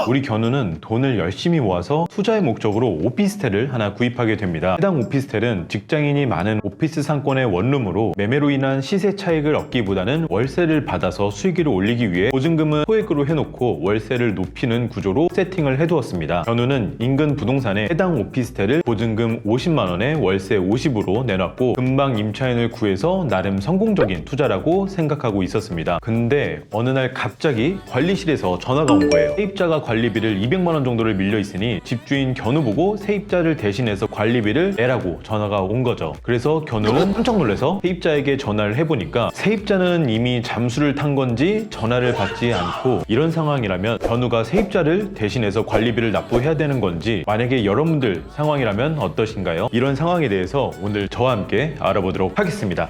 우리 견우는 돈을 열심히 모아서 투자의 목적으로 오피스텔을 하나 구입하게 됩니다. 해당 오피스텔은 직장인이 많은 오피스 상권의 원룸으로 매매로 인한 시세 차익을 얻기보다는 월세를 받아서 수익을 올리기 위해 보증금은 소액으로 해놓고 월세를 높이는 구조로 세팅을 해두었습니다. 견우는 인근 부동산에 해당 오피스텔을 보증금 50만원에 월세 50으로 내놨고 금방 임차인을 구해서 나름 성공적인 투자라고 생각하고 있었습니다. 근데 어느 날 갑자기 관리실에서 전화가 온 거예요. 세입자가 관리비를 200만원 정도를 밀려 있으니 집주인 견우 보고 세입자를 대신해서 관리비를 내라고 전화가 온 거죠. 그래서 견우는 깜짝 놀라서 세입자에게 전화를 해보니까 세입자는 이미 잠수를 탄 건지 전화를 받지 않고, 이런 상황이라면 견우가 세입자를 대신해서 관리비를 납부해야 되는 건지, 만약에 여러분들 상황이라면 어떠신가요? 이런 상황에 대해서 오늘 저와 함께 알아보도록 하겠습니다.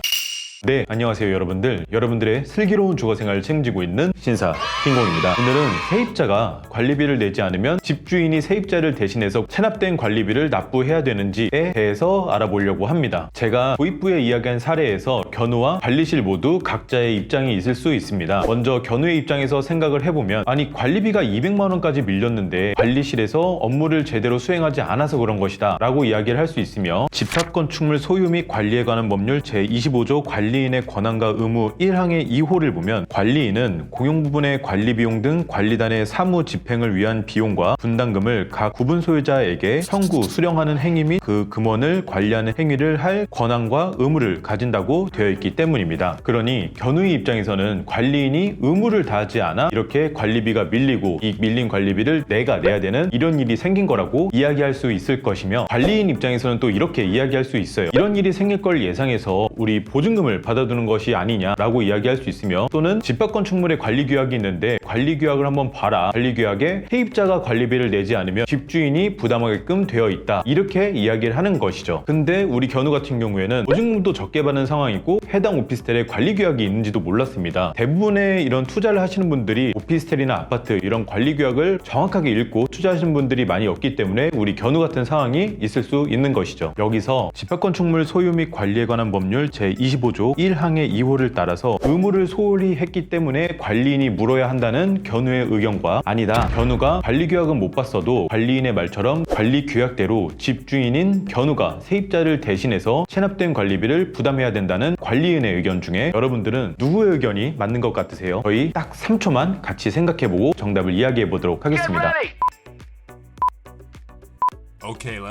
네, 안녕하세요 여러분들. 여러분들의 슬기로운 주거생활을 책임지고 있는 신사 킹공입니다. 오늘은 세입자가 관리비를 내지 않으면 집주인이 세입자를 대신해서 체납된 관리비를 납부해야 되는지에 대해서 알아보려고 합니다. 제가 도입부에 이야기한 사례에서 견우와 관리실 모두 각자의 입장이 있을 수 있습니다. 먼저 견우의 입장에서 생각을 해보면, 아니 관리비가 200만원까지 밀렸는데 관리실에서 업무를 제대로 수행하지 않아서 그런 것이다 라고 이야기를 할 수 있으며, 집합건축물 소유 및 관리에 관한 법률 제25조 관리인의 권한과 의무 1항의 2호를 보면, 관리인은 공용부분의 관리비용 등 관리단의 사무 집행을 위한 비용과 분담금을 각 구분 소유자에게 청구, 수령하는 행위 및 그 금원을 관리하는 행위를 할 권한과 의무를 가진다고 되어 있기 때문입니다. 그러니 견우의 입장에서는 관리인이 의무를 다하지 않아 이렇게 관리비가 밀리고, 이 밀린 관리비를 내가 내야 되는 이런 일이 생긴 거라고 이야기할 수 있을 것이며, 관리인 입장에서는 또 이렇게 이야기할 수 있어요. 이런 일이 생길 걸 예상해서 우리 보증금을 받아두는 것이 아니냐라고 이야기할 수 있으며, 또는 집합건축물의 관리규약이 있는데 관리규약을 한번 봐라, 관리규약에 세입자가 관리비를 내지 않으면 집주인이 부담하게끔 되어 있다, 이렇게 이야기를 하는 것이죠. 근데 우리 견우 같은 경우에는 보증금도 적게 받는 상황이고 해당 오피스텔에 관리규약이 있는지도 몰랐습니다. 대부분의 이런 투자를 하시는 분들이 오피스텔이나 아파트 이런 관리규약을 정확하게 읽고 투자하시는 분들이 많이 없기 때문에 우리 견우 같은 상황이 있을 수 있는 것이죠. 여기서 집합건축물 소유 및 관리에 관한 법률 제25조 1항의 2호를 따라서 의무를 소홀히 했기 때문에 관리인이 물어야 한다는 견우의 의견과, 아니다, 견우가 관리규약은 못 봤어도 관리인의 말처럼 관리규약대로 집주인인 견우가 세입자를 대신해서 체납된 관리비를 부담해야 된다는 관리인의 의견 중에 여러분들은 누구의 의견이 맞는 것 같으세요? 저희 딱 3초만 같이 생각해보고 정답을 이야기해 보도록 하겠습니다.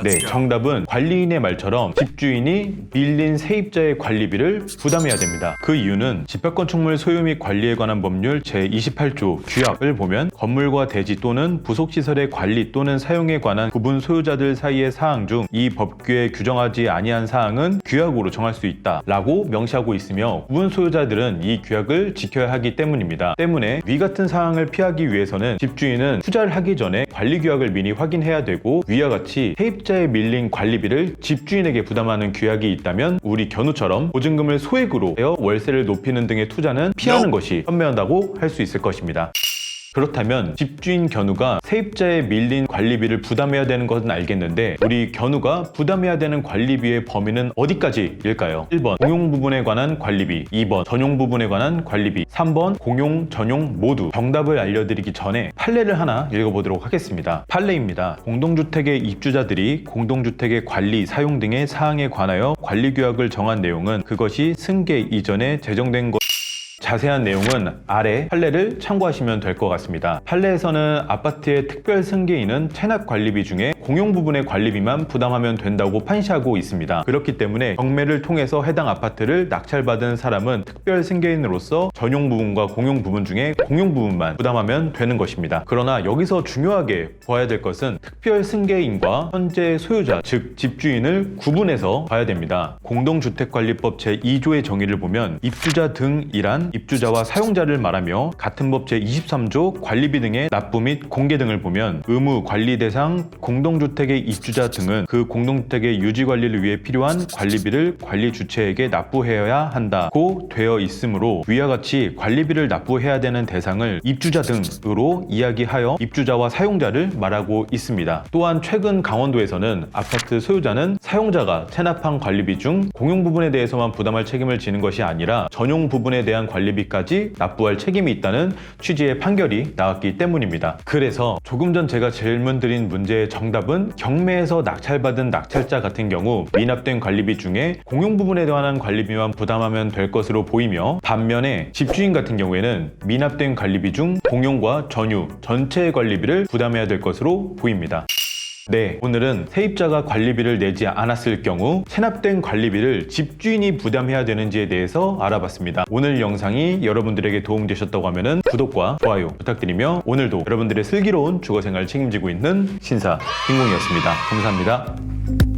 네, 정답은 관리인의 말처럼 집주인이 밀린 세입자의 관리비를 부담해야 됩니다. 그 이유는 집합건축물 소유 및 관리에 관한 법률 제28조 규약을 보면, 건물과 대지 또는 부속시설의 관리 또는 사용에 관한 구분 소유자들 사이의 사항 중 이 법규에 규정하지 아니한 사항은 규약으로 정할 수 있다 라고 명시하고 있으며, 구분 소유자들은 이 규약을 지켜야 하기 때문입니다. 때문에 위 같은 사항을 피하기 위해서는 집주인은 투자를 하기 전에 관리규약을 미리 확인해야 되고, 위와 같이 세입자에 밀린 관리비를 집주인에게 부담하는 규약이 있다면 우리 견우처럼 보증금을 소액으로 내어 월세를 높이는 등의 투자는 피하는 것이 현명하다고 할 수 있을 것입니다. 그렇다면 집주인 견우가 세입자에 밀린 관리비를 부담해야 되는 것은 알겠는데, 우리 견우가 부담해야 되는 관리비의 범위는 어디까지일까요? 1번 공용 부분에 관한 관리비, 2번 전용 부분에 관한 관리비, 3번 공용, 전용 모두. 정답을 알려드리기 전에 판례를 하나 읽어보도록 하겠습니다. 판례입니다. 공동주택의 입주자들이 공동주택의 관리, 사용 등의 사항에 관하여 관리규약을 정한 내용은 그것이 승계 이전에 제정된 것. 자세한 내용은 아래 판례를 참고하시면 될 것 같습니다. 판례에서는 아파트의 특별 승계인은 체납 관리비 중에 공용 부분의 관리비만 부담하면 된다고 판시하고 있습니다. 그렇기 때문에 경매를 통해서 해당 아파트를 낙찰받은 사람은 특별 승계인으로서 전용 부분과 공용 부분 중에 공용 부분만 부담하면 되는 것입니다. 그러나 여기서 중요하게 봐야 될 것은 특별 승계인과 현재 소유자, 즉 집주인을 구분해서 봐야 됩니다. 공동주택관리법 제2조의 정의를 보면, 입주자 등이란 입주자와 사용자를 말하며, 같은 법 제23조 관리비 등의 납부 및 공개 등을 보면, 의무 관리 대상 공동주택의 입주자 등은 그 공동주택의 유지 관리를 위해 필요한 관리비를 관리 주체에게 납부해야 한다고 되어 있으므로, 위와 같이 관리비를 납부해야 되는 대상을 입주자 등으로 이야기하여 입주자와 사용자를 말하고 있습니다. 또한 최근 강원도에서는 아파트 소유자는 사용자가 체납한 관리비 중 공용 부분에 대해서만 부담할 책임을 지는 것이 아니라 전용 부분에 대한 관리비까지 납부할 책임이 있다는 취지의 판결이 나왔기 때문입니다. 그래서 조금 전 제가 질문드린 문제의 정답은 경매에서 낙찰받은 낙찰자 같은 경우 미납된 관리비 중에 공용 부분에 관한 관리비만 부담하면 될 것으로 보이며, 반면에 집주인 같은 경우에는 미납된 관리비 중 공용과 전유 전체의 관리비를 부담해야 될 것으로 보입니다. 네, 오늘은 세입자가 관리비를 내지 않았을 경우 체납된 관리비를 집주인이 부담해야 되는지에 대해서 알아봤습니다. 오늘 영상이 여러분들에게 도움되셨다고 하면 구독과 좋아요 부탁드리며, 오늘도 여러분들의 슬기로운 주거생활을 책임지고 있는 신사 김공이었습니다. 감사합니다.